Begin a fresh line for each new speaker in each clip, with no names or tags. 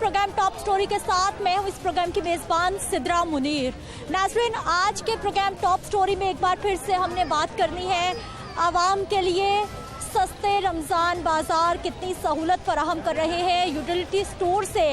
Programme top story के साथ मैं हूं इस प्रोग्राम की मेजबान सिद्रा मुनीर। नाज़रीन, आज के प्रोग्राम टॉप स्टोरी में एक बार फिर से हमने बात करनी है आवाम के लिए सस्ते रमज़ान बाज़ार कितनी सहूलत फराहम कर रहे हैं, यूटिलिटी स्टोर से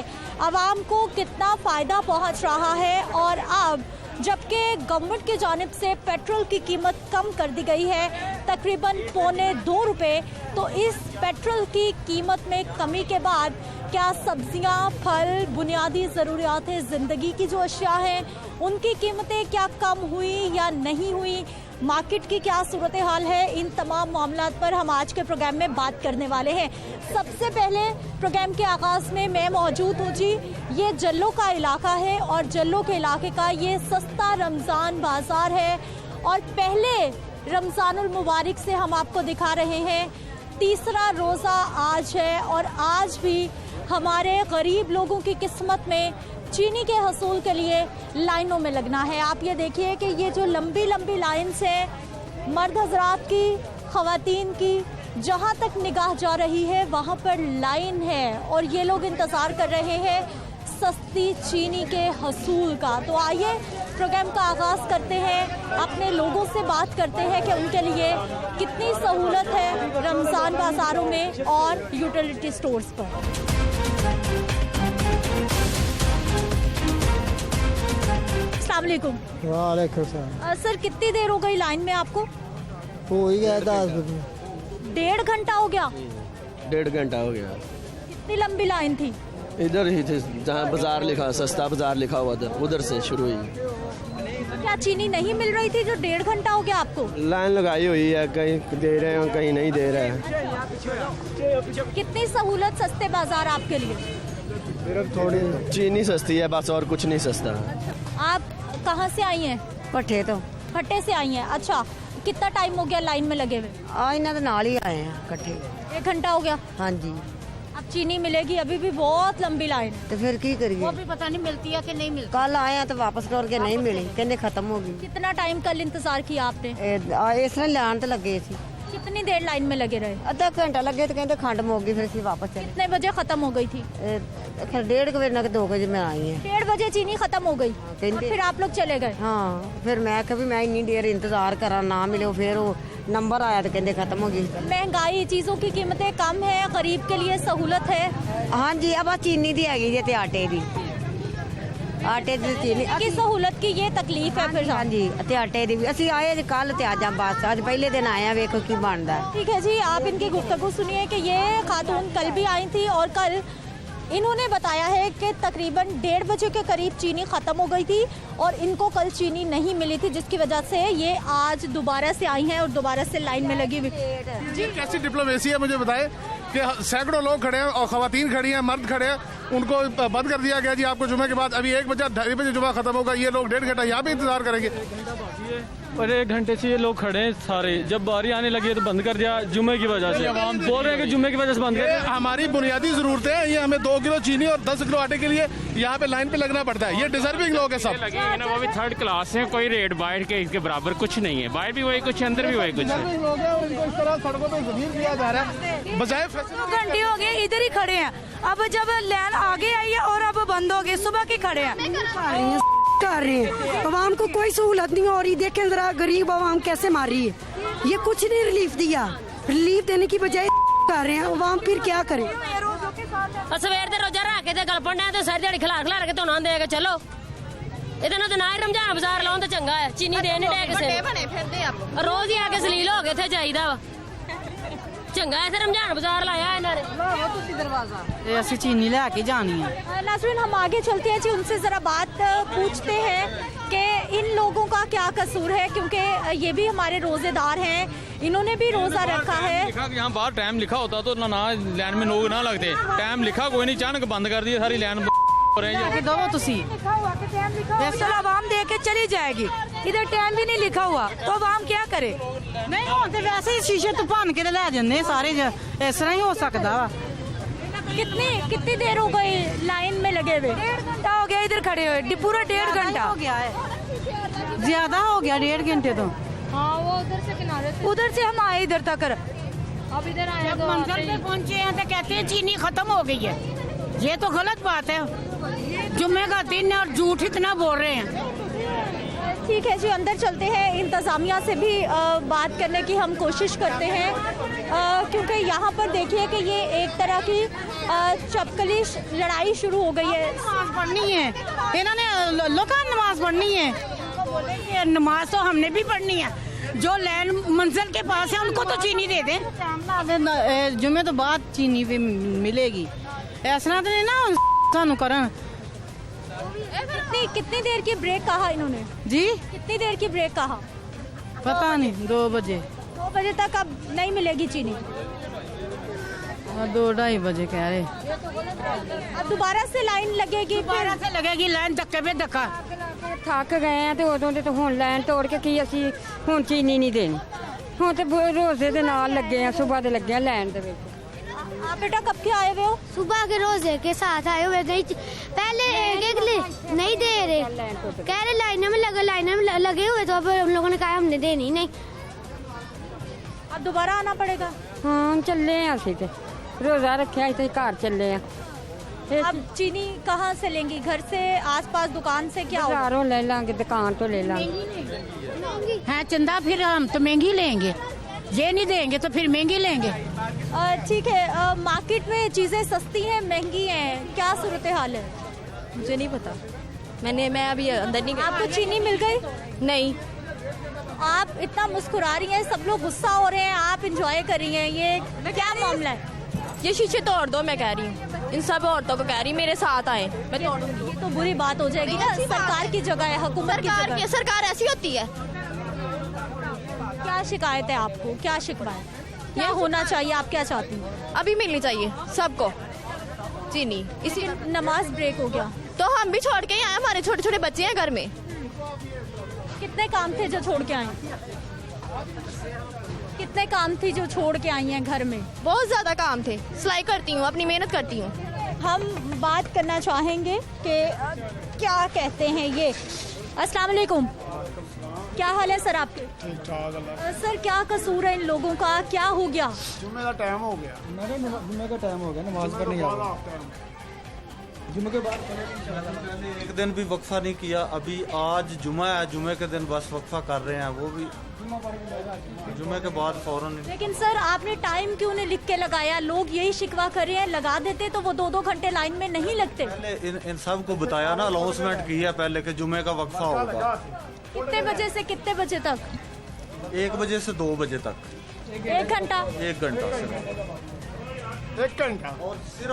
आवाम को कितना फ़ायदा पहुंच रहा है। और अब जबकि गवर्नमेंट की जानिब से पेट्रोल की कीमत कम कर दी गई है तकरीबन ₹2.25 रुपये, तो इस पेट्रोल की कीमत में कमी के बाद क्या सब्जियां, फल, बुनियादी ज़रूरियात ज़िंदगी की जो अशिया हैं उनकी कीमतें क्या कम हुई या नहीं हुई, मार्केट की क्या सूरत हाल है, इन तमाम मामलात पर हम आज के प्रोग्राम में बात करने वाले हैं। सबसे पहले प्रोग्राम के आगाज़ में मैं मौजूद हूँ जी, ये जल्लो का इलाका है और जल्लो के इलाके का ये सस्ता रमज़ान बाज़ार है। और पहले रमज़ानुल मुबारक से हम आपको दिखा रहे हैं, तीसरा रोज़ा आज है और आज भी हमारे गरीब लोगों की किस्मत में चीनी के हसूल के लिए लाइनों में लगना है। आप ये देखिए कि ये जो लंबी लंबी लाइन्स है मर्द हजरात की, ख़वातीन की, जहाँ तक निगाह जा रही है वहाँ पर लाइन है और ये लोग इंतज़ार कर रहे हैं सस्ती चीनी के हसूल का। तो आइए प्रोग्राम का आगाज़ करते हैं, अपने लोगों से बात करते हैं कि उनके लिए कितनी सहूलत है रमज़ान बाज़ारों में और यूटिलिटी स्टोर्स पर।
वालेकुम सलाम।
सर, कितनी देर हो गई लाइन में आपको?
हो ही गया 10 बजे।
1.5 घंटा हो गया?
1.5 घंटा हो गया।
कितनी लंबी लाइन थी?
इधर ही थे जहाँ बाजार लिखा, सस्ता बाजार लिखा हुआ था, उधर से शुरू हुई।
क्या चीनी नहीं मिल रही थी जो 1.5 घंटा हो गया आपको?
लाइन लगाई हुई है, कहीं दे रहे हैं कहीं नहीं दे रहे हैं।
कितनी सहूलत सस्ते बाजार आपके लिए?
सिर्फ थोड़ी
चीनी सस्ती है बस, और कुछ नहीं सस्ता।
आप कहाँ से आई हैं?
भट्ठे तो
फट्टे से आई हैं। अच्छा, कितना टाइम हो गया लाइन में लगे हुए?
इन्हों के नाल ही आए हैं इकट्ठे।
1 घंटा हो गया।
हाँ जी।
अब चीनी मिलेगी, अभी भी बहुत लंबी लाइन।
तो फिर की करिए?
वो भी पता नहीं मिलती है कि नहीं मिलती।
कल आए हैं तो वापस लौट के नहीं मिली, कहते खत्म हो गई।
कितना टाइम कल इंतजार किया आपने?
इस तरह लाइन तो लगे सी।
कितनी देर लाइन में लगे रहे?
अद्धा घंटा लगे तो कहते खंड मुक गई, फिर असीं वापस चले।
कितने बजे खत्म हो गई थी?
1:30 बजे ना 2 बजे मैं आई है।
1:30 बजे चीनी खत्म हो गई और फिर आप लोग चले गए?
हाँ, फिर मैं कभी मैं इन्नी देर इंतजार करा ना मिले, फिर वो नंबर आया तो कहते खत्म हो गई।
महंगाई, चीजों की कीमतें कम है, गरीब के लिए सहूलत है।
हाँ जी। अब चीनी दी हैगी जी, आटे दी, आटे दी चीनी
की सहूलत की ये तकलीफ है फिर।
हाँ जी, आटे दी भी असीं आए कल ते अज बस अज पहले दिन आए हैं, वेखो की बनता है।
ठीक है जी, आप इनकी गुफ्तगू सुनिए कि ये खातून कल भी आई थी और कल इन्होंने बताया है कि तकरीबन 1:30 बजे के करीब चीनी ख़त्म हो गई थी और इनको कल चीनी नहीं मिली थी, जिसकी वजह से ये आज दोबारा से आई हैं और दोबारा से लाइन में लगी हुई।
जी, कैसी डिप्लोमेसी है मुझे बताएं कि सैकड़ों लोग खड़े हैं और ख़वातीन खड़ी हैं, मर्द खड़े हैं, उनको बंद कर दिया गया जी आपको जुमे के बाद। अभी 1 बजे 2:30 बजे जुमा खत्म होगा, ये लोग 1.5 घंटा यहाँ पे इंतजार करेंगे।
और 1 घंटे से ये लोग खड़े हैं सारे, जब बारी आने लगी है तो बंद कर दिया जुम्मे की वजह से। हम बोल रहे हैं कि जुम्मे की वजह से बंद कर दिया।
हमारी बुनियादी जरूरतें हैं, ये हमें 2 किलो चीनी और 10 किलो आटे के लिए यहाँ पे लाइन पे लगना पड़ता है। ये डिजर्विंग लोग हैं सब।
लगे ना, वो भी 3rd क्लास है, कोई रेट बाहर के इसके बराबर कुछ नहीं है। बाहर भी वही कुछ, अंदर भी वही कुछ है।
लोग हैं, उनको इस तरह सड़कों पे जमीन दिया जा रहा है बजाय
2 घंटे हो गए इधर ही खड़े हैं। अब जब लाइन आगे आई है और अब बंद हो गए, सुबह के खड़े हैं
कर रहे हैं। आवाम को कोई सहूलत नहीं हो रही। देखें जरा गरीब आवाम कैसे मार रही है। ये कुछ नहीं रिलीफ दिया, रिलीफ देने की बजाय कर रहे हैं। आवाम फिर क्या करे?
सवेर दे रोजा रख के गलपन है तो सारी दिहाड़ी खिला खिला के धोना दे के चलो। ਇਹਦੇ ਨਾਲ ਨਾ ਹੀ ਰਮਜ਼ਾਨ ਬਾਜ਼ਾਰ ਲਾਉਣ ਤਾਂ ਚੰਗਾ ਹੈ। ਚੀਨੀ ਦੇ ਨਹੀਂ ਲੈ ਕਿਸੇ ਰੋਜ਼ ਹੀ ਆ ਕੇ ਸਲੀਲ ਹੋ ਕੇ ਇੱਥੇ ਜਾਈਦਾ ਵਾ। चंगा है रमजान बाजार लाया इन्होंने।
ऐसी चीनी लेके जानी है।
नाज़रीन, हम आगे चलते हैं जी, उनसे जरा बात पूछते हैं कि इन लोगों का क्या कसूर है, क्योंकि ये भी हमारे रोजेदार हैं, इन्होंने भी रोजा रखा है।
लिखा कि यहाँ बाहर टाइम लिखा होता तो ना लाइन में लोग ना लगते। टाइम लिखा कोई नहीं, अचानक बंद कर दिया सारी लाइन।
आवाम दे के चली जाएगी, इधर टाइम भी नहीं लिखा हुआ तो आवाम क्या करे? नहीं हो तो वैसे ही शीशे तो भन के ले जाते सारे, इस तरह ही हो सकता वा।
कितनी देर हो गई लाइन में लगे हुए?
1.5 घंटा हो गया इधर खड़े हुए, पूरा 1.5 घंटा हो गया है। ज्यादा हो गया 1.5 घंटे तो।
हाँ, वो उधर से किनारे से,
उधर से हम आए इधर तक।
अब इधर आए
मंजिल पे पहुंचे हैं तो कहते हैं चीनी खत्म हो गई है। ये तो गलत बात है, जुम्मे का दिन है और झूठ इतना बोल रहे हैं।
ठीक है जी, अंदर चलते हैं, इंतज़ामिया से भी बात करने की हम कोशिश करते हैं, क्योंकि यहाँ पर देखिए कि ये एक तरह की चपकली लड़ाई शुरू हो गई है।
नमाज पढ़नी है, इन्होंने लोका नमाज पढ़नी है, नमाज तो हमने भी पढ़नी है। जो लैंड मंजिल के पास है उनको तो चीनी दे दें, जुम्मे तो बाद चीनी भी मिलेगी, ऐसा तो नहीं ना सानू करन।
कितनी देर की ब्रेक कहा इन्होंने
जी?
कितनी देर की ब्रेक कहा?
पता नहीं, 2 बजे।
2 बजे तक अब नहीं मिलेगी चीनी?
2-2:30 बजे कह रहे।
अब दोबारा से लाइन लगेगी?
दोबारा से लगेगी लाइन, धक्के पे धक्का।
थक गए हैं ਤੇ ਉਦੋਂ ਦੇ ਤਾਂ ਹੁਣ ਲਾਈਨ ਤੋੜ ਕੇ ਕੀ ਅਸੀਂ ਹੁਣ ਚੀਨੀ ਨਹੀਂ ਦੇਣੀ, ਹੁਣ ਤੇ ਰੋਜ਼ੇ ਦੇ ਨਾਲ ਲੱਗੇ ਆ, ਸਵੇਰ ਦੇ ਲੱਗੇ ਆ ਲਾਈਨ ਦੇ ਵਿੱਚ।
आप बेटा कब के आए हुए हो?
सुबह के रोजे के साथ आए हुए, नहीं पहले एक नहीं दे रहे, कह रहे लाइन में लगे हुए, तो अब हम लोगों ने कहा हमने देनी नहीं।
अब दोबारा आना पड़ेगा?
हाँ चले हैं ਅਸੀਂ ਤੇ रोजा रखा थे, घर चले हैं।
अब चीनी कहाँ से लेंगी? घर से, आसपास दुकान से? क्या
बाजारों ले लांगे, दुकान तो ले लांगे।
है चंदा, फिर हम तो महंगी लेंगे, ये नहीं देंगे तो फिर महंगी लेंगे।
ठीक है, मार्केट में चीजें सस्ती हैं महंगी हैं, क्या सूरत हाल है?
मुझे नहीं पता, मैं अभी अंदर नहीं गई।
आपको चीनी मिल गई?
नहीं।
आप इतना मुस्कुरा रही हैं, सब लोग गुस्सा हो रहे हैं, आप इंजॉय कर रही हैं, ये क्या मामला है?
ये शीशे तोड़ दो, मैं कह रही हूँ, इन सब औरतों को कह रही मेरे साथ आए, मैं तोड़ूंगी।
ये तो बुरी बात हो जाएगी ना, सरकार की जगह है, हुकूमत की जगह।
सरकार ऐसी होती है।
क्या शिकायत है आपको, क्या शिकायत? क्या होना चाहिए, आप क्या चाहती हैं?
अभी मिलनी चाहिए सबको चीनी। इसी
नमाज ब्रेक हो गया
तो हम भी छोड़ के ही आए, हमारे छोटे छोटे बच्चे हैं घर में।
कितने काम थे जो छोड़ के आए? कितने काम थी जो छोड़ के आई हैं घर में?
बहुत ज्यादा काम थे, सिलाई करती हूँ, अपनी मेहनत करती हूँ।
हम बात करना चाहेंगे कि क्या कहते हैं ये। अस्सलाम वालेकुम, क्या हाल है सर आपके?
ठीक ठाक।
सर क्या कसूर है इन लोगों का, क्या हो गया?
जुम्मे का टाइम हो गया,
जुम्मे का टाइम हो गया, नमाज पढ़ने जा रहा हूं। जुम्मे के बाद
मैंने एक दिन भी वक्फा नहीं किया, अभी आज जुम्मा है, जुम्मे के दिन बस वक्फा कर रहे हैं, वो भी जुम्मे के बाद फौरन।
लेकिन सर आपने टाइम क्यों नहीं लिख के लगाया? लोग यही शिकवा कर रहे हैं, लगा देते तो वो 2-2 घंटे लाइन में नहीं लगते।
पहले इन सब को बताया ना, अनाउंसमेंट की है पहले कि जुम्मे का वक्फा होगा।
कितने बजे से कितने बजे तक?
1 बजे से 2 बजे तक।
1 घंटा?
1 घंटा सिर्फ
1 घंटा,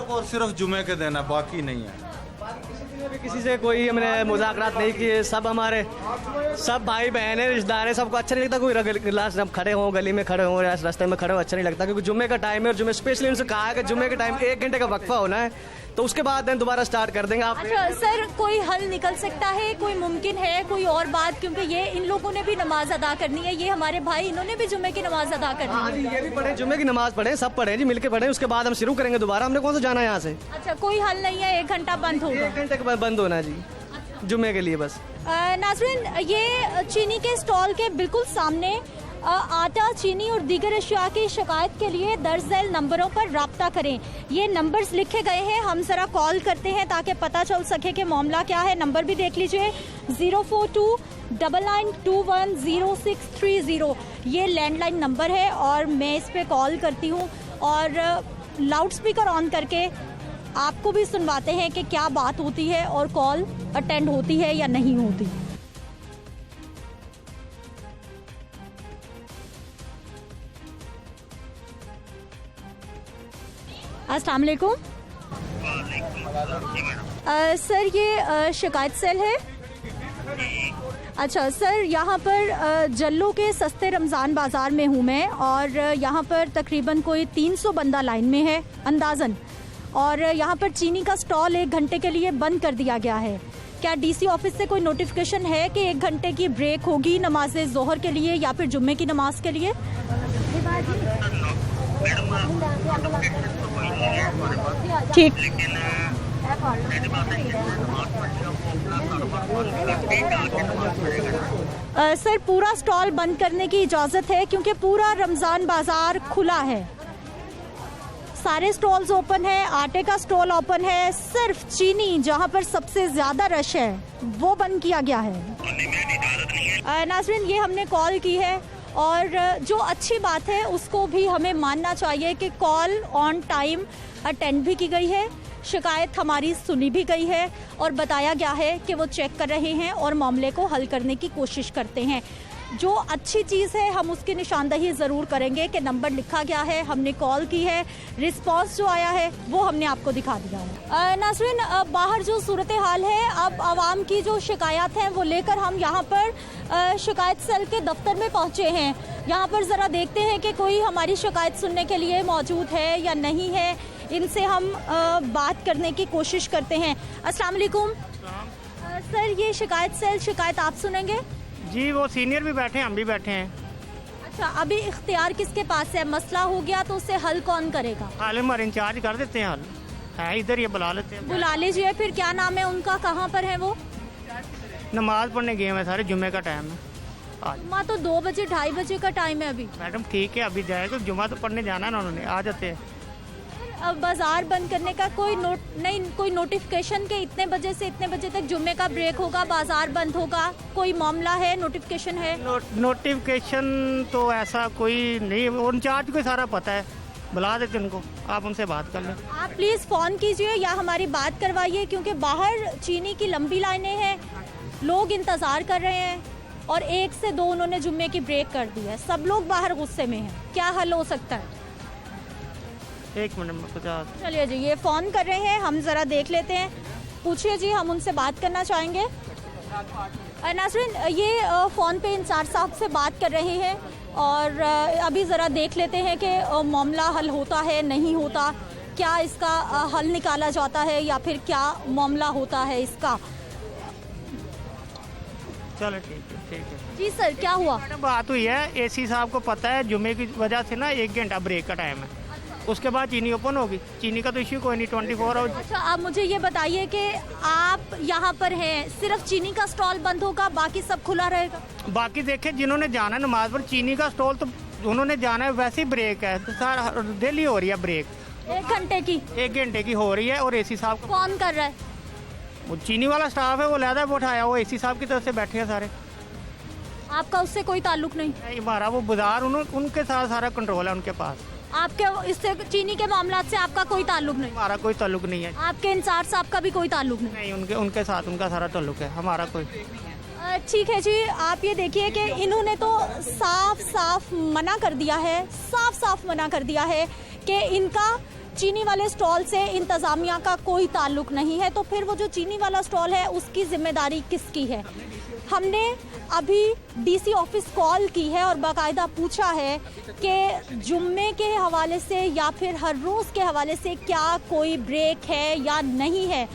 और सिर्फ जुम्मे के दिन है, बाकी नहीं है।
किसी से कोई हमने मुज़ाकरात नहीं किए, सब हमारे सब भाई बहन है, रिश्तेदार है, सबको अच्छा नहीं लगता कोई गिलास खड़े हों, गली में खड़े हों, रास्ते में खड़े हो, अच्छा नहीं लगता, क्योंकि जुम्मे का टाइम है और जुम्मे स्पेशली उनसे कहा है कि जुम्मे के टाइम 1 घंटे का वक्फा होना है, तो उसके बाद दिन दोबारा स्टार्ट कर देंगे आप।
अच्छा सर, कोई हल निकल सकता है, कोई मुमकिन है कोई और बात? क्योंकि ये इन लोगों ने भी नमाज अदा करनी है, ये हमारे भाई, इन्होंने भी जुम्मे की नमाज अदा करनी है।
ये भी पढ़े, जुम्मे की नमाज पढ़े, सब पढ़े जी, मिलके पढ़े, उसके बाद हम शुरू करेंगे दोबारा, हमने कौन सा जाना है यहाँ से।
अच्छा, कोई हल नहीं है, 1 घंटा बंद होगा?
1 घंटे के बाद बंद होना है जी, जुम्मे के लिए बस।
नाज़रीन, ये चीनी के स्टॉल के बिल्कुल सामने आटा, चीनी और दीगर अशिया की शिकायत के लिए दर्ज झैल नंबरों पर राब्ता करें। ये नंबर्स लिखे गए हैं, हम ज़रा कॉल करते हैं ताकि पता चल सके कि मामला क्या है। नंबर भी देख लीजिए, 04299210630। ये लैंडलाइन नंबर है और मैं इस पर कॉल करती हूँ और लाउड स्पीकर ऑन करके आपको भी सुनवाते हैं कि क्या बात होती है और कॉल अटेंड होती है या नहीं होती। अस्सलाम वालेकुम सर, ये शिकायत सेल है? अच्छा सर, यहाँ पर जल्लो के सस्ते रमज़ान बाज़ार में हूँ मैं और यहाँ पर तकरीबन कोई 300 बंदा लाइन में है अंदाज़न, और यहाँ पर चीनी का स्टॉल 1 घंटे के लिए बंद कर दिया गया है। क्या डीसी ऑफिस से कोई नोटिफिकेशन है कि 1 घंटे की ब्रेक होगी नमाज ज़ोहर के लिए या फिर जुम्मे की नमाज के लिए? ठीक। सर पूरा स्टॉल बंद करने की इजाज़त है क्योंकि पूरा रमज़ान बाज़ार खुला है, सारे स्टॉल्स ओपन है, आटे का स्टॉल ओपन है, सिर्फ चीनी जहां पर सबसे ज्यादा रश है वो बंद किया गया है। नाज़रीन, ये हमने कॉल की है और जो अच्छी बात है उसको भी हमें मानना चाहिए कि कॉल ऑन टाइम अटेंड भी की गई है, शिकायत हमारी सुनी भी गई है और बताया गया है कि वो चेक कर रहे हैं और मामले को हल करने की कोशिश करते हैं। जो अच्छी चीज़ है हम उसकी निशानदही ज़रूर करेंगे कि नंबर लिखा गया है, हमने कॉल की है, रिस्पांस जो आया है वो हमने आपको दिखा दिया है। नाज़रीन, बाहर जो सूरत हाल है, अब आवाम की जो शिकायत हैं वो लेकर हम यहाँ पर शिकायत सेल के दफ्तर में पहुँचे हैं। यहाँ पर ज़रा देखते हैं कि कोई हमारी शिकायत सुनने के लिए मौजूद है या नहीं है, इनसे हम बात करने की कोशिश करते हैं। अस्सलाम वालेकुम सर, ये शिकायत सेल शिकायत आप सुनेंगे?
जी, वो सीनियर भी बैठे हैं, हम भी बैठे हैं।
अच्छा, अभी इख्तियार किसके पास है? मसला हो गया तो उसे हल कौन करेगा?
हाल हमारे इंचार्ज कर देते हैं, हल है इधर, ये बुला लेते हैं।
बुला लीजिए। फिर क्या नाम है उनका, कहाँ पर है वो?
नमाज पढ़ने गए हैं सारे, जुम्मे का टाइम है आज।
जुम्मा तो 2 बजे 2:30 बजे का टाइम है अभी।
मैडम ठीक है, अभी जाएगा, जुम्मा तो पढ़ने जाना है ना उन्होंने, आ जाते हैं।
अब बाजार बंद करने का कोई कोई नोटिफिकेशन के इतने बजे से इतने बजे तक जुम्मे का ब्रेक होगा, बाजार बंद होगा, कोई मामला है, नोटिफिकेशन है?
नोटिफिकेशन तो ऐसा कोई नहीं, इंचार्ज को सारा पता है, बुला देते उनको, आप उनसे बात कर लें।
आप प्लीज़ फ़ोन कीजिए या हमारी बात करवाइए, क्योंकि बाहर चीनी की लंबी लाइनें हैं, लोग इंतज़ार कर रहे हैं और 1 से 2 उन्होंने जुम्मे की ब्रेक कर दी है, सब लोग बाहर गुस्से में हैं। क्या हल हो सकता है?
1 मिनट में 50।
चलिए जी, ये फ़ोन कर रहे हैं, हम ज़रा देख लेते हैं। पूछिए जी, हम उनसे बात करना चाहेंगे। नाज़रीन, ये फ़ोन पे इंचार्ज साहब से बात कर रहे हैं और अभी ज़रा देख लेते हैं कि मामला हल होता है नहीं होता, क्या इसका हल निकाला जाता है या फिर क्या मामला होता है इसका।
चलो ठीक है।
जी सर, क्या हुआ?
बात हुई है, एसी साहब को पता है जुम्मे की वजह से ना 1 घंटा ब्रेक का टाइम है, उसके बाद चीनी ओपन होगी, चीनी का तो इश्यू कोई नहीं, 24 आवर।
अच्छा, आप मुझे ये बताइए कि आप यहाँ पर हैं, सिर्फ चीनी का स्टॉल बंद होगा, बाकी सब खुला रहेगा?
बाकी देखे जिन्होंने जाना है नमाज पर, चीनी का स्टॉल तो उन्होंने जाना है, वैसे ही ब्रेक है, तो सारा डेली हो रही है ब्रेक।
1 घंटे की?
1 घंटे की हो रही है। और एसी साहब
कौन कर रहा है?
वो चीनी वाला स्टाफ है, वो लहदा वो उठाया, वो एसी साहब की तरफ से बैठे हैं सारे।
आपका उससे कोई ताल्लुक नहीं?
हमारा वो बाजार उनके साथ सारा कंट्रोल है उनके पास।
आपके इससे चीनी के मामला से आपका कोई ताल्लुक नहीं?
हमारा कोई ताल्लुक नहीं है।
आपके इंचार्ज साहब का भी कोई ताल्लुक नहीं?
नहीं, उनके साथ उनका सारा ताल्लुक है, हमारा कोई।
ठीक है जी, आप ये देखिए कि इन्होंने तो साफ साफ मना कर दिया है, साफ मना कर दिया है कि इनका चीनी वाले स्टॉल से इंतज़ामिया का कोई ताल्लुक नहीं है। तो फिर वो जो चीनी वाला स्टॉल है उसकी जिम्मेदारी किसकी है? हमने अभी डीसी ऑफिस कॉल की है और बाकायदा पूछा है कि जुम्मे के हवाले से या फिर हर रोज़ के हवाले से क्या कोई ब्रेक है या नहीं है।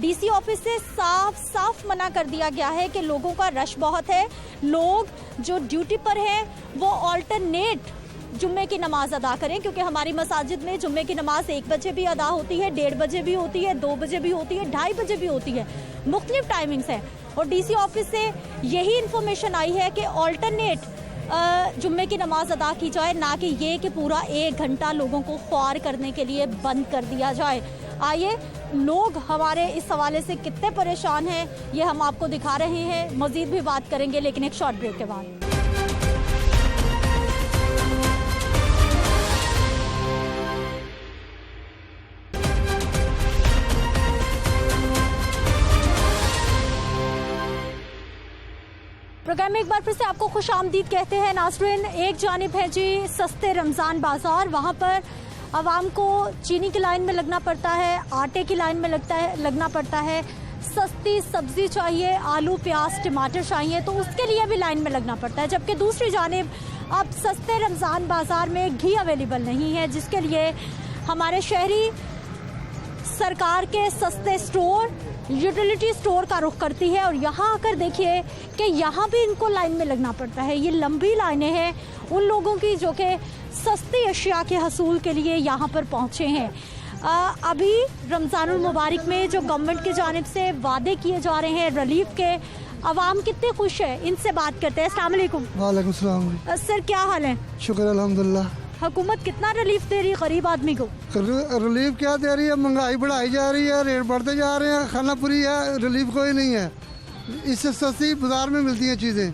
डीसी ऑफिस से साफ मना कर दिया गया है कि लोगों का रश बहुत है, लोग जो ड्यूटी पर हैं वो ऑल्टरनेट जुम्मे की नमाज अदा करें, क्योंकि हमारी मसाजिद में जुम्मे की नमाज 1 बजे भी अदा होती है, 1:30 बजे भी होती है, 2 बजे भी होती है, 2:30 बजे भी होती है, मुख्तलिफ टाइमिंग्स हैं। और डीसी ऑफिस से यही इन्फॉर्मेशन आई है कि ऑल्टरनेट जुम्मे की नमाज अदा की जाए, ना कि ये कि पूरा 1 घंटा लोगों को ख्वार करने के लिए बंद कर दिया जाए। आइए, लोग हमारे इस हवाले से कितने परेशान हैं ये हम आपको दिखा रहे हैं। मज़ीद भी बात करेंगे लेकिन एक शॉर्ट ब्रेक के बाद। प्रोग्राम में एक बार फिर से आपको खुश आमदीद कहते हैं। नाज़रीन, एक जानिब है जी सस्ते रमज़ान बाज़ार, वहाँ पर आवाम को चीनी की लाइन में लगना पड़ता है, आटे की लाइन में लगना पड़ता है, सस्ती सब्ज़ी चाहिए, आलू प्याज टमाटर चाहिए तो उसके लिए भी लाइन में लगना पड़ता है। जबकि दूसरी जानिब अब सस्ते रमज़ान बाज़ार में घी अवेलेबल नहीं है, जिसके लिए हमारे शहरी सरकार के सस्ते स्टोर, यूटिलिटी स्टोर का रुख करती है। और यहाँ आकर देखिए कि यहाँ भी इनको लाइन में लगना पड़ता है। ये लंबी लाइनें हैं उन लोगों की जो कि सस्ती अशिया के हसूल के लिए यहाँ पर पहुँचे हैं। अभी रमज़ानुल मुबारक में जो गवर्नमेंट की जानिब से वादे किए जा रहे हैं रिलीफ के, आवाम कितने खुश है, इनसे बात करते हैं। अस्सलाम वालेकुम।
वालेकुम सलाम।
सर, क्या हाल है?
शुक्र अल्हम्दुलिल्लाह।
हुकूमत कितना रिलीफ दे रही है गरीब आदमी को?
रिलीफ क्या दे रही है? महंगाई बढ़ाई जा रही है, रेट बढ़ते जा रहे हैं, खाना पूरी है, रिलीफ कोई नहीं है। इससे सस्ती बाजार में मिलती हैं चीज़ें,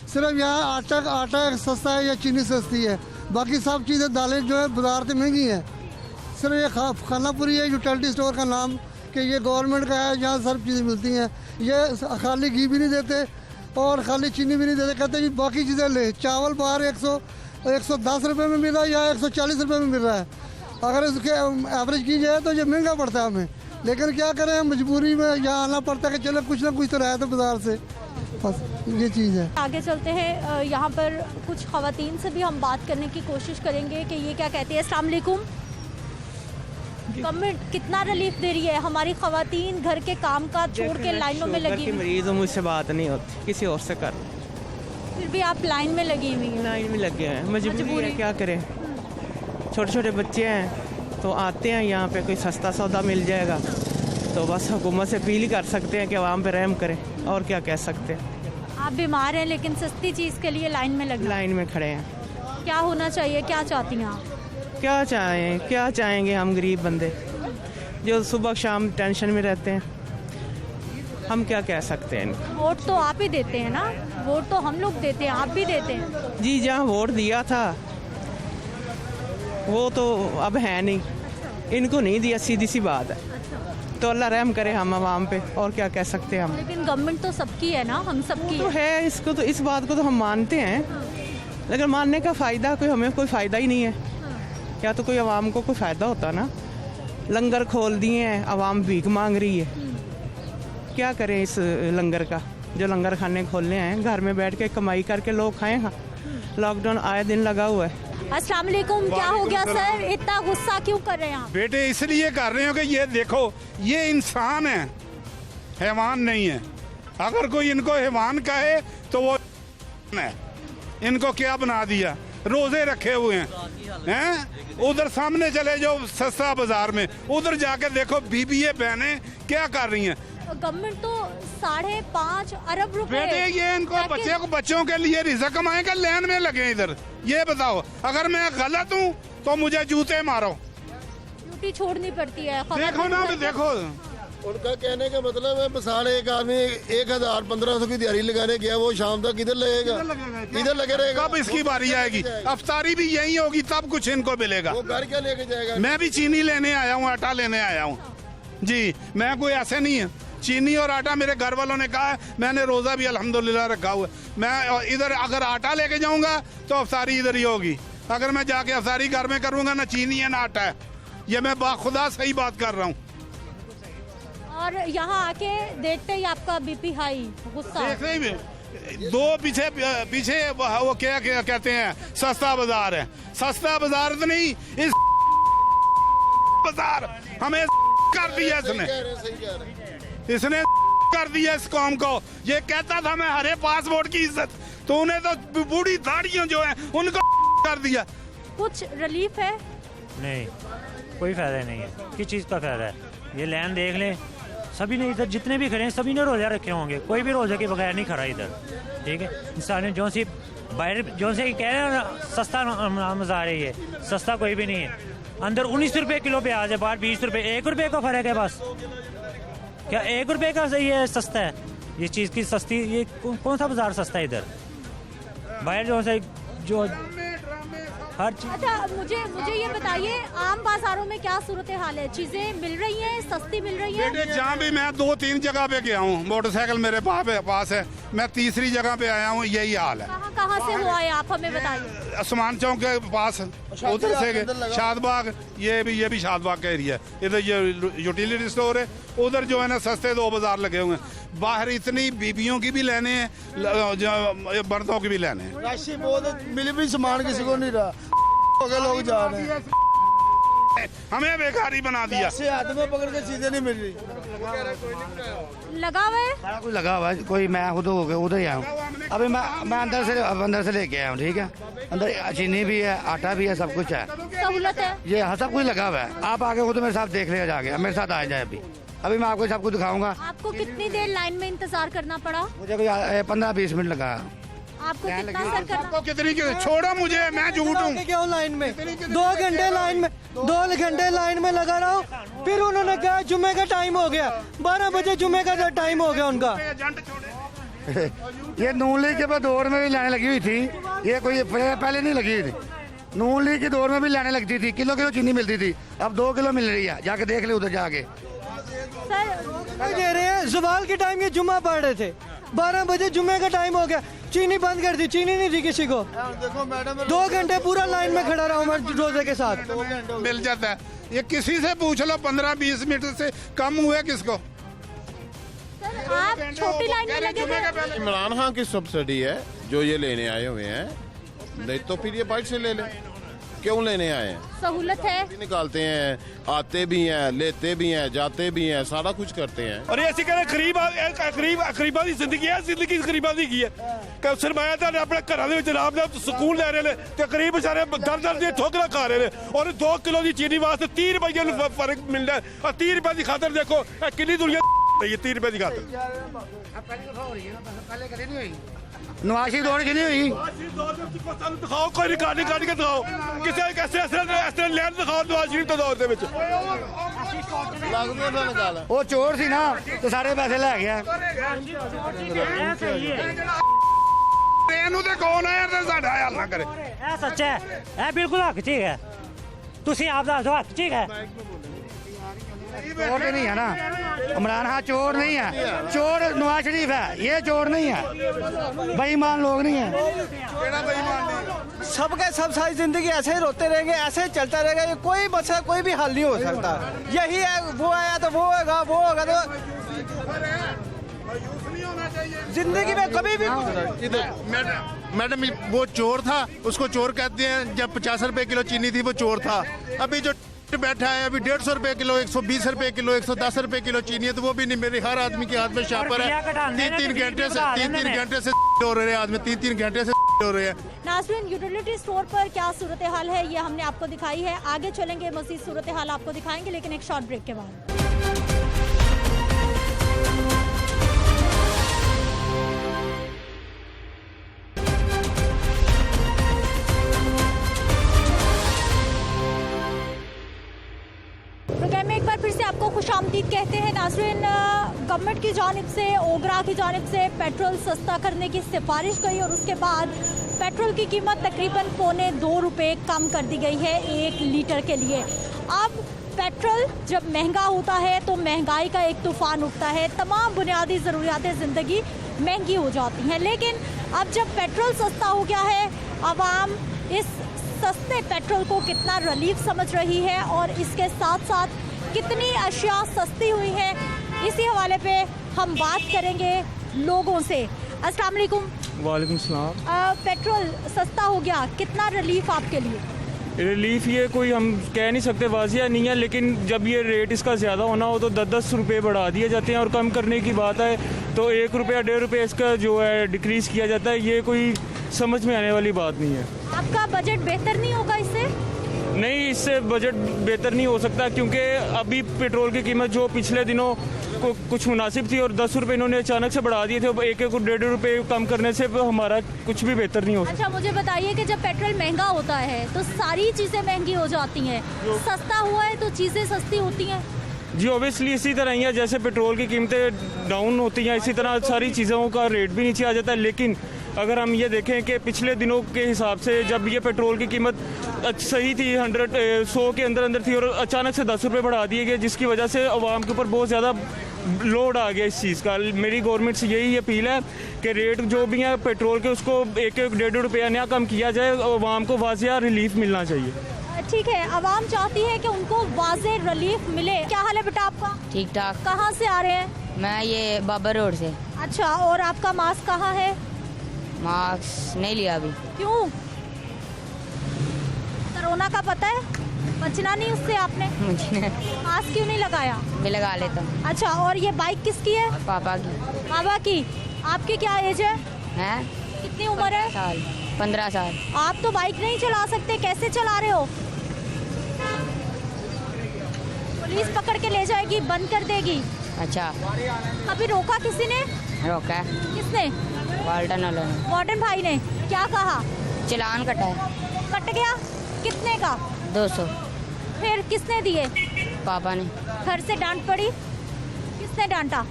सिर्फ यहाँ आटा सस्ता है या चीनी सस्ती है, बाकी सब चीज़ें दालें जो है बाजार से महंगी हैं। सिर्फ ये खाना पूरी है यूटिलिटी स्टोर का नाम कि ये गवर्नमेंट का है, यहाँ सब चीज़ें मिलती हैं। ये खाली घी भी नहीं देते और खाली चीनी भी नहीं देते, कहते जी बाकी चीज़ें ले। चावल बाहर 110 रुपये में मिल रहा है या 140 रुपये में मिल रहा है। अगर इसके एवरेज की जाए तो ये महंगा पड़ता है हमें, लेकिन क्या करें, मजबूरी में यहाँ आना पड़ता है कि चलो कुछ ना कुछ तो रहा था बाजार से, बस ये चीज़ है।
आगे चलते हैं, यहाँ पर कुछ ख़वातीन से भी हम बात करने की कोशिश करेंगे कि ये क्या कहती है। अस्सलाम वालेकुम। गवर्नमेंट कितना रिलीफ दे रही है? हमारी ख़वातीन घर के काम काज छोड़ के लाइनों में लगी हुई।
मरीज हूँ, मुझसे बात नहीं होती, किसी और से कर।
फिर भी आप लाइन में लगी हुई हैं?
लाइन में लगे हैं, मजबूरी है, क्या करें। छोटे छोटे बच्चे हैं तो आते हैं यहाँ पे, कोई सस्ता सौदा मिल जाएगा तो बस हुकूमत से अपील ही कर सकते हैं कि आवाम पे रहम करें, और क्या कह सकते हैं।
आप बीमार हैं लेकिन सस्ती चीज़ के लिए लाइन में लगे,
लाइन में खड़े हैं।
क्या होना चाहिए, क्या चाहती हैं आप?
क्या चाहेंगे हम गरीब बंदे जो सुबह शाम टेंशन में रहते हैं, हम क्या कह सकते हैं इनको।
वोट तो आप ही देते हैं ना, वोट तो हम लोग देते हैं, आप भी देते हैं।
जी, जहाँ वोट दिया था वो तो अब है नहीं, इनको नहीं दिया, सीधी सी बात है। तो अल्लाह रहम करे हम आवाम पे, और क्या कह सकते हैं हम।
लेकिन गवर्नमेंट तो सबकी है ना, हम सबकी
तो है, इसको तो, इस बात को तो हम मानते हैं, लेकिन मानने का फ़ायदा हमें कोई फ़ायदा ही नहीं है। या तो कोई आवाम को कोई फ़ायदा होता ना। लंगर खोल दिए हैं, आवाम भीख मांग रही है, क्या करें इस लंगर का? जो लंगर खाने खोलने हैं, घर में बैठ के कमाई करके लोग खाएं। लॉकडाउन आए दिन लगा हुआ है।
अस्सलाम वालेकुम। क्या हो गया सर, इतना गुस्सा क्यों कर रहे हैं आप?
बेटे इसलिए कर रहे हो कि ये देखो, ये इंसान है, हैवान नहीं है। अगर कोई इनको हैवान कहे तो वो है। इनको क्या बना दिया, रोजे रखे हुए हैं। उधर सामने चले जाओ सस्ता बाजार में, उधर जाके देखो बीबीए बहनें क्या कर रही हैं।
गवर्नमेंट तो 5.5 अरब रुपए।
बेटे ये इनको बच्चों के लिए रिज़्क़ कमाएंगे, लाइन में लगे इधर। ये बताओ, अगर मैं गलत हूँ तो मुझे जूते मारो।
ड्यूटी छोड़नी पड़ती है।
देखो ना, देखो
उनका कहने का मतलब है, मिसाल एक आदमी 1000-1500 की दिहाड़ी लगाने गया, वो शाम तक किधर लगेगा, इधर लगे रहेगा।
कब इसकी बारी आएगी? अफ्तारी भी यही होगी, तब कुछ इनको मिलेगा।
वो घर क्या लेके जाएगा?
मैं भी चीनी लेने आया हूँ, आटा लेने आया हूँ जी। मैं कोई ऐसे नहीं है। चीनी और आटा मेरे घर वालों ने कहा है, मैंने रोजा भी अल्हम्दुलिल्लाह रखा हुआ है। मैं इधर अगर आटा लेके जाऊंगा तो अफ्तारी इधर ही होगी। अगर मैं जाके अफ्तारी घर में करूंगा, ना चीनी है ना आटा है। ये मैं बाखुदा सही बात कर रहा हूँ।
और यहाँ आके देखते ही आपका बीपी हाई, गुस्सा।
दो पीछे वो क्या कहते हैं, सस्ता बाजार है। सस्ता बाजार तो नहीं, इस बाजार हमें कर दिया इसने कर दिया इस कौम को। ये कहता था मैं हरे पासपोर्ट की इज्जत, तो उन्हें तो बूढ़ी दाढ़ियों जो है उनको कर दिया।
कुछ रिलीफ है?
नहीं, कोई फायदा नहीं है। किस चीज़ का फायदा है? ये लाइन देख लें, सभी ने इधर जितने भी खड़े हैं सभी ने रोज़ा रखे होंगे, कोई भी रोज़े के बगैर नहीं खड़ा इधर। ठीक है, इंसान जो सी बाहर जो से कह रहे हैं सस्ता मज़ा रही है, सस्ता कोई भी नहीं है। अंदर 19 रुपये किलो प्याज है, बाहर 20 रुपये, 1 रुपये का फ़र्क है बस। क्या 1 रुपये का सही है, सस्ता है ये चीज़ की सस्ती? ये कौन सा बाजार सस्ता है इधर? बाहर जो से जो हर चीज।
अच्छा, मुझे ये बताइए, आम बाजारों में क्या सूरत हाल है? चीजें मिल रही हैं, सस्ती मिल रही हैं?
बेटे जहाँ भी मैं 2-3 जगह पे गया हूँ, मोटरसाइकिल मेरे पास है, मैं तीसरी जगह पे आया हूँ, यही हाल है।
कहाँ से हुआ है, आप हमें बताइए।
आसमान चौक के पास, उधर से शादबाग, ये भी शादबाग का एरिया है। इधर ये यूटिलिटी स्टोर है, उधर जो है ना सस्ते 2 बाजार लगे हुए हैं। बाहर इतनी बीबियों की भी लेने हैं, मर्दों की भी लेने हैं।
राशि बहुत मिल भी सामान किसी को नहीं रहा, लोग जा रहे हैं,
हमें बेकारी बना दिया।
ऐसे हाथ में पकड़ के चीजें नहीं मिल रही।
लगा हुआ है
सारा कुछ लगा हुआ है। कोई मैं खुद हो गया उधर ही आया हूँ। अभी मैं अंदर से लेके आया हूँ। ठीक है, अंदर चीनी भी है, आटा भी है, सब कुछ है,
सहूलत है।
ये हाँ सब कुछ लगा हुआ है। आप आगे खुद मेरे साथ देख ले जाके, मेरे साथ आ जाए। अभी मैं आपको सब कुछ दिखाऊंगा।
आपको कितनी देर लाइन में इंतजार करना पड़ा?
मुझे कोई 15-20 मिनट लगा।
आपको कितना सर करना?
आपको कितनी छोड़ो मुझे, मैं झूठ हूँ।
क्यों लाइन में 2 घंटे लाइन में 2 घंटे लाइन में लगा रहा हूँ। फिर उन्होंने कहा जुम्मे का टाइम हो गया, 12 बजे जुम्मे का टाइम हो गया उनका।
ये नून लीग के बाद दौर में भी लाने लगी हुई थी, ये कोई पहले नहीं लगी हुई थी। नून लीग के दौर में भी लाने लगती थी, किलो चीनी मिलती थी, अब 2 किलो मिल रही है। जाके देख ले उधर जाके।
दे रहे हैं जवाल के टाइम ये जुम्मा पढ़ रहे थे, 12 बजे जुम्मे का टाइम हो गया, चीनी बंद कर दी, चीनी नहीं दी किसी को।
देखो मैडम
2 घंटे पूरा लाइन में खड़ा रहा हूँ मैं रोजे के साथ।
मिल जाता है, ये किसी से पूछ लो, 15-20 मिनट से कम हुए किसको?
आप छोटी लाइन में लगे थे।
इमरान खान की सब्सिडी है जो ये लेने आए हुए हैं, नहीं तो फिर ये बाइक से ले ले। क्यों लेने आए हैं?
सहूलत है,
निकालते हैं, आते भी हैं, लेते भी हैं, जाते भी हैं, सारा कुछ करते हैं।
और ऐसी कह गरीबा की जिंदगी है, जिंदगी गरीबा की है। सरमायादार अपने घर आराम से सुकून ले रहे हैं, तो गरीब बेचारे दर दी ठोकरा खा रहे हैं। और 2 किलो की चीनी वास्ते 3 रुपये फर्क मिल रहा है, और 3 रुपए की खातर देखो कितनी दुनिया 3 रुपए की खातर।
नवाशी दौड़ की नहीं हुई,
दिखाओ कोई रिकॉर्डिंग काट के दिखाओ, किसी ऐसे लैंड दिखाओ नवाशी तो दौड़ दे।
वो चोर सी ना तो सारे पैसे ले गया।
ਇਹਨੂੰ ਤੇ ਕੌਣ ਹੈ ਤੇ ਸਾਡਾ ਹਾਲ ਨਾ ਕਰੇ।
ਇਹ ਸੱਚ ਹੈ, ਇਹ ਬਿਲਕੁਲ ਹੱਕ 'ਚ ਹੈ। ਤੁਸੀਂ ਆਪ ਦੱਸੋ ਹੱਕ 'ਚ ਹੈ।
चोर नहीं है ना, इमरान खान चोर नहीं है, चोर नवाज शरीफ है, ये चोर नहीं है, बेईमान लोग नहीं है।
सबके सब सारी जिंदगी ऐसे ही रोते रहेंगे, ऐसे ही चलता रहेगा, ये कोई मसला कोई भी हल नहीं हो सकता। यही है, वो आया तो वो होगा, वो होगा तो जिंदगी में कभी भी।
मैडम वो चोर था, उसको चोर कहते हैं। जब 50 रुपए किलो चीनी थी वो चोर था। अभी जो बैठा है अभी 150 रुपए किलो, 120 रुपए किलो, 110 रुपए किलो चीनी है, तो वो भी नहीं। मेरे हर आदमी के हाथ में शापर है। 3-3 घंटे से हो रहे हैं आदमी, 3-3 घंटे से हो रहे हैं।
नाज़रीन, यूटिलिटी स्टोर पर क्या सूरत हाल है ये हमने आपको दिखाई है। आगे चलेंगे, मज़ीद सूरत हाल आपको दिखाएंगे, लेकिन एक शॉर्ट ब्रेक के बाद। प्रोग्राम में एक बार फिर से आपको खुशामदीद कहते हैं। नाज़रीन, गवर्नमेंट की जानिब से, ओगरा की जानिब से पेट्रोल सस्ता करने की सिफारिश गई और उसके बाद पेट्रोल की कीमत तकरीबन $2.25 रुपये कम कर दी गई है 1 लीटर के लिए। अब पेट्रोल जब महंगा होता है तो महंगाई का एक तूफ़ान उठता है, तमाम बुनियादी ज़रूरियातें ज़िंदगी महंगी हो जाती हैं। लेकिन अब जब पेट्रोल सस्ता हो गया है, आवाम इस सस्ते पेट्रोल को कितना रिलीफ समझ रही है और इसके साथ साथ कितनी अशिया सस्ती हुई है, इसी हवाले पे हम बात करेंगे लोगों से। अस्सलाम वालेकुम।
वालेकुम सलाम।
पेट्रोल सस्ता हो गया, कितना रिलीफ आपके लिए?
रिलीफ ये कोई हम कह नहीं सकते, वाजिया नहीं है, लेकिन जब ये रेट इसका ज़्यादा होना हो तो 10-10 रुपये बढ़ा दिए जाते हैं, और कम करने की बात है तो 1 रुपया 1.5 रुपये इसका जो है डिक्रीज़ किया जाता है। ये कोई समझ में आने वाली बात नहीं है।
आपका बजट बेहतर नहीं होगा इससे?
नहीं, इससे बजट बेहतर नहीं हो सकता, क्योंकि अभी पेट्रोल की कीमत जो पिछले दिनों को कुछ मुनासिब थी और 10 रुपये इन्होंने अचानक से बढ़ा दिए थे, 1-1.5 रुपये कम करने से हमारा कुछ भी बेहतर नहीं हो सकता।
अच्छा, मुझे बताइए कि जब पेट्रोल महंगा होता है तो सारी चीज़ें महंगी हो जाती हैं, सस्ता हुआ है तो चीज़ें सस्ती होती हैं?
जी ऑब्वियसली इसी तरह ही है, जैसे पेट्रोल की कीमतें डाउन होती हैं इसी तरह सारी चीज़ों का रेट भी नीचे आ जाता है। लेकिन अगर हम ये देखें कि पिछले दिनों के हिसाब से जब ये पेट्रोल की कीमत सही थी, 100 के अंदर थी, और अचानक से 10 रुपये बढ़ा दिए गए, जिसकी वजह से आवाम के ऊपर बहुत ज़्यादा लोड आ गया इस चीज़ का। मेरी गवर्नमेंट से यही अपील है कि रेट जो भी है पेट्रोल के उसको 1-1.5 रुपया नया कम किया जाए, आवाम को वाजिया रिलीफ मिलना चाहिए।
ठीक है, आवाम चाहती है कि उनको वाज़े रिलीफ मिले। क्या हाल है बेटा आपका?
ठीक ठाक।
कहाँ से आ रहे हैं?
मैं ये बाबर रोड से।
अच्छा, और आपका मास्क कहाँ है?
मास्क नहीं लिया अभी।
क्यों? कोरोना का पता है, बचना नहीं उससे आपने। मास्क क्यों नहीं लगाया?
भी लगा लेता।
अच्छा, और ये बाइक किसकी है?
पापा की।
पापा की। आपकी क्या एज है?
हैं?
कितनी उम्र है?
15 साल।
आप तो बाइक नहीं चला सकते, कैसे चला रहे हो? पुलिस पकड़ के ले जाएगी, बंद कर देगी।
अच्छा।
अभी रोका किसी ने?
रोका।
किसने?
वाल्टन वालों ने।
वार्डन भाई ने क्या कहा?
चालान कटा है।
कट गया? कितने का?
200।
फिर किसने दिए?
पापा ने।
घर से डांट पड़ी? किसने डांटा?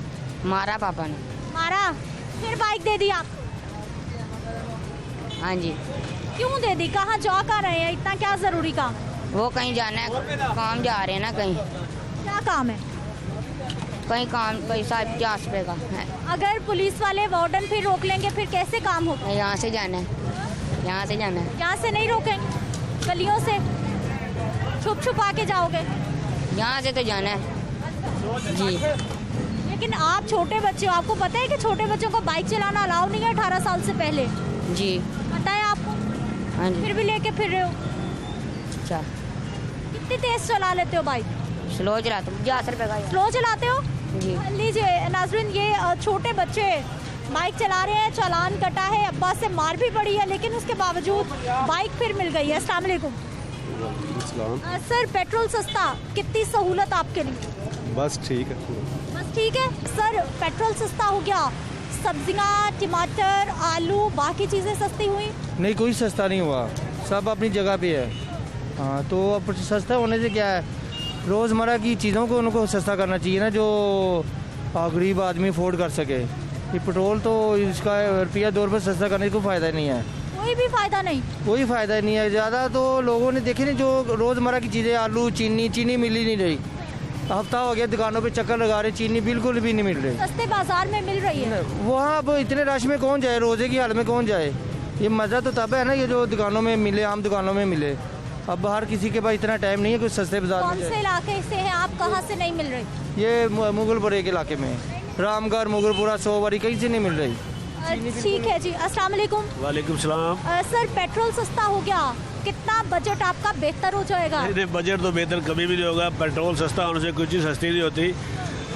मारा पापा ने।
मारा? फिर बाइक दे दी आप?
हाँ जी।
क्यों दे दी? कहाँ जा कर रहे हैं? इतना क्या जरूरी काम?
वो कहीं जाना है, काम जा रहे हैं ना कहीं।
क्या काम है?
कहीं काम, पैसा 50 रुपये का है।
अगर पुलिस वाले वार्डन फिर रोक लेंगे फिर कैसे काम होगा?
यहाँ से जाना है, यहाँ से जाना है।
यहाँ से नहीं रोकेंगे? गलियों से छुप छुपा के जाओगे?
यहाँ से तो जाना है जी।
लेकिन आप छोटे बच्चे हो, आपको पता है कि छोटे बच्चों को बाइक चलाना अलाउ नहीं है 18 साल से पहले?
जी
पता है आपको?
हाँ जी।
फिर भी लेके फिर रहे हो?
अच्छा।
कितनी तेज चला लेते हो बाइक?
स्लो चलाते हो? 50 रुपये का।
स्लो चलाते हो?
जी।
लीजिए नाजरीन, ये छोटे बच्चे बाइक चला रहे हैं, चालान कटा है, अब्बा से मार भी पड़ी है, लेकिन उसके बावजूद बाइक फिर मिल गई है। अस्सलाम वालेकुम। सर, पेट्रोल सस्ता, कितनी सहूलत आपके लिए?
बस ठीक है।
बस ठीक है सर, पेट्रोल सस्ता हो गया, सब्जियां, टमाटर, आलू, बाकी चीज़ें सस्ती हुई?
नहीं, कोई सस्ता नहीं हुआ, सब अपनी जगह पे है। हाँ, तो अब सस्ता होने से क्या है, रोज़मर्रा की चीज़ों को उनको सस्ता करना चाहिए ना, जो गरीब आदमी अफोर्ड कर सके। ये पेट्रोल तो इसका रुपया 2 रुपये सस्ता करने का कोई फ़ायदा नहीं है।
कोई भी फ़ायदा नहीं?
कोई फ़ायदा नहीं है। ज़्यादा तो लोगों ने देखे नहीं, जो रोज़मर्रा की चीज़ें, आलू, चीनी मिल ही नहीं रही। हफ्ता हो गया दुकानों पे चक्कर लगा रहे, चीनी बिल्कुल भी नहीं मिल रही।
सस्ते बाजार में मिल रही है?
वहाँ अब इतने रश में कौन जाए, रोज़े की हाल में कौन जाए। ये मज़ा तो तब है ना, ये जो दुकानों में मिले, आम दुकानों में मिले। अब हर किसी के पास इतना टाइम नहीं है कुछ सस्ते बाजार में।
कौन से इलाके से हैं आप, कहाँ से नहीं मिल रही?
ये मुगलपुरे के इलाके में, रामगढ़, मुगलपुरा, सोवारी, कहीं से नहीं मिल रही।
ठीक है जी। अस्सलाम वालेकुम।
वालेकुम सलाम।
सर, पेट्रोल सस्ता हो गया, कितना बजट आपका बेहतर हो जाएगा?
नहीं, बजट तो बेहतर कभी भी नहीं होगा। पेट्रोल सस्ता होने से कोई चीज़ सस्ती नहीं होती।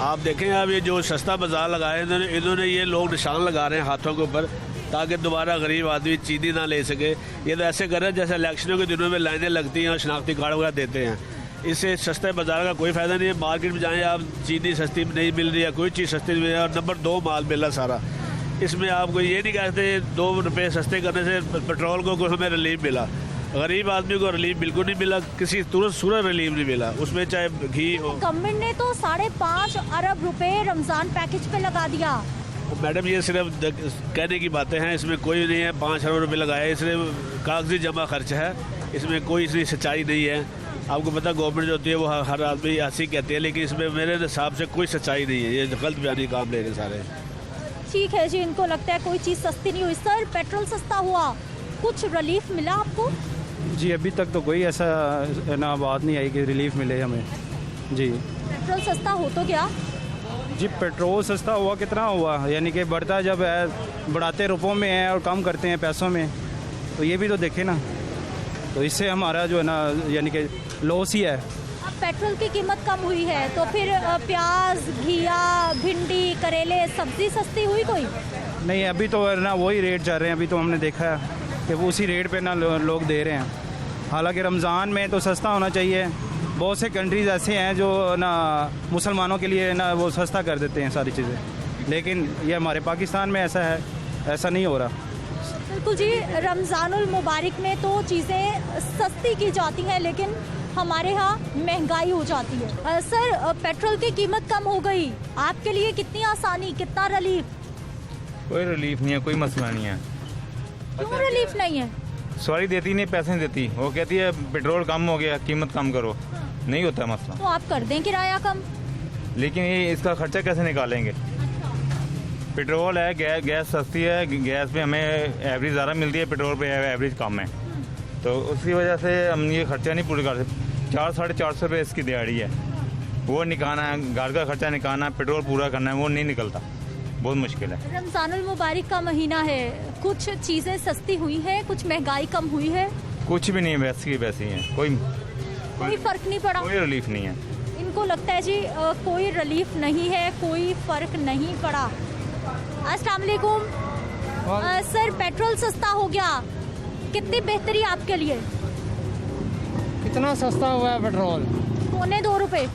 आप देखें, अब ये जो सस्ता बाजार लगाए इन्होंने ये लोग निशान लगा रहे हैं हाथों के ऊपर, ताकि दोबारा गरीब आदमी चीनी ना ले सके। ये तो ऐसे कर रहे हैं जैसे इलेक्शनों के दिनों में लाइनें लगती हैं और शनाख्ती कार्ड वगैरह देते हैं। इससे सस्ते बाजार का कोई फ़ायदा नहीं है। मार्केट में जाएँ आप, चीनी सस्ती नहीं मिल रही है, कोई चीज़ सस्ती नहीं मिल रही है, और नंबर 2 माल मिल रहा सारा। इसमें आपको ये नहीं कहते 2 रुपये सस्ते करने से पेट्रोल को कोई हमें रिलीफ मिला। गरीब आदमी को रिलीफ बिल्कुल नहीं मिला, किसी सूरत रिलीफ नहीं मिला, उसमें चाहे घी हो।
गवर्नमेंट ने तो 5.5 अरब रुपए रमज़ान पैकेज पे लगा दिया।
मैडम, ये सिर्फ कहने की बातें हैं, इसमें कोई नहीं है 5 अरब रुपये लगाए, इसमें कागजी जमा खर्च है, इसमें कोई इसकी सच्चाई नहीं है। आपको पता गवर्नमेंट जो होती है वो हर आदमी ऐसी कहती है, लेकिन इसमें मेरे हिसाब से कोई सच्चाई नहीं है। ये गलत बयानी काम ले रहे सारे।
ठीक है जी, इनको लगता है कोई चीज़ सस्ती नहीं हुई। सर, पेट्रोल सस्ता हुआ, कुछ रिलीफ मिला आपको?
जी, अभी तक तो कोई ऐसा ना बात नहीं आई कि रिलीफ मिले हमें। जी,
पेट्रोल सस्ता हो तो गया?
जी, पेट्रोल सस्ता हुआ, कितना हुआ, यानी कि बढ़ता जब है, बढ़ाते रुपयों में है और कम करते हैं पैसों में, तो ये भी तो देखे ना। तो इससे हमारा जो है ना, यानी कि लॉस ही है।
अब पेट्रोल की कीमत कम हुई है तो फिर प्याज, घिया, भिंडी, करेले, सब्जी सस्ती हुई कोई?
नहीं, अभी तो ना वही रेट चल रहे हैं। अभी तो हमने देखा है कि वो उसी रेट पे ना लोग दे रहे हैं। हालांकि रमज़ान में तो सस्ता होना चाहिए। बहुत से कंट्रीज़ ऐसे हैं जो ना मुसलमानों के लिए ना वो सस्ता कर देते हैं सारी चीज़ें, लेकिन ये हमारे पाकिस्तान में ऐसा है, ऐसा नहीं हो रहा।
बिल्कुल जी, रमज़ानुल मुबारक में तो चीज़ें सस्ती की जाती हैं, लेकिन हमारे यहाँ महंगाई हो जाती है। सर, पेट्रोल की कीमत कम हो गई, आपके लिए कितनी आसानी, कितना रिलीफ?
कोई रिलीफ नहीं है, कोई मसला नहीं है।
क्यों रिलीफ नहीं है?
सवारी देती नहीं, पैसे नहीं देती, वो कहती है पेट्रोल कम हो गया, कीमत कम करो। नहीं होता मसला।
तो आप कर दें किराया कम।
लेकिन ये इसका खर्चा कैसे निकालेंगे? पेट्रोल है, गैस सस्ती है, गैस पे हमें एवरेज ज़्यादा मिलती है, पेट्रोल पे एवरेज कम है, तो उसकी वजह से हम ये खर्चा नहीं पूरा कर सकते। 400-450 रुपये इसकी दिहाड़ी है, वो निकालना है, घर का खर्चा निकालना है, पेट्रोल पूरा करना है, वो नहीं निकलता, बहुत मुश्किल है।
रमज़ानुल मुबारक का महीना है, कुछ चीज़ें सस्ती हुई हैं, कुछ महंगाई कम हुई है?
कुछ भी नहीं है, वैसी की वैसी है,
कोई फ़र्क नहीं पड़ा?
कोई रिलीफ नहीं है।
इनको लगता है जी कोई रिलीफ नहीं है, कोई फ़र्क नहीं पड़ा। अस्सलाम वालेकुम। सर, पेट्रोल सस्ता हो गया, कितनी बेहतरी आपके लिए?
कितना सस्ता हुआ है पेट्रोल?
2.25 रुपये।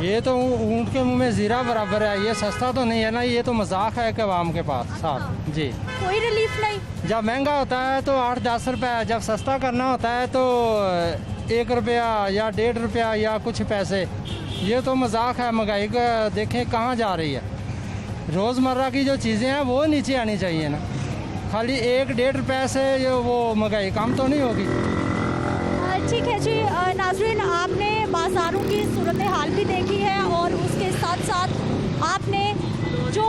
ये तो ऊँट के मुंह में जीरा बराबर है, ये सस्ता तो नहीं है ना, ये तो मजाक है कि आवाम के पास साथ जी।
कोई रिलीफ नहीं।
जब महंगा होता है तो 8-10 रुपये, जब सस्ता करना होता है तो 1 रुपया या 1.5 रुपया या कुछ पैसे, ये तो मजाक है। महंगाई का देखें कहाँ जा रही है। रोज़मर्रा की जो चीज़ें हैं वो नीचे आनी चाहिए ना, खाली 1-1.5 रुपये से ये वो महंगाई कम तो नहीं होगी।
ठीक है जी नाज़रीन, आपने बाज़ारों की सूरत हाल भी देखी है और उसके साथ साथ आपने जो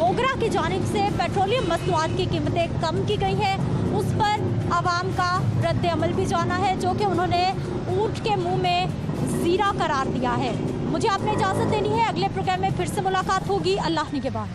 ओगरा की जानिब से पेट्रोलियम मसनूआत की कीमतें कम की गई हैं उस पर आवाम का रद्द अमल भी जाना है, जो कि उन्होंने ऊँट के मुंह में ज़ीरा करार दिया है। मुझे आपने इजाज़त देनी है, अगले प्रोग्राम में फिर से मुलाकात होगी। अल्लाह निगहबान।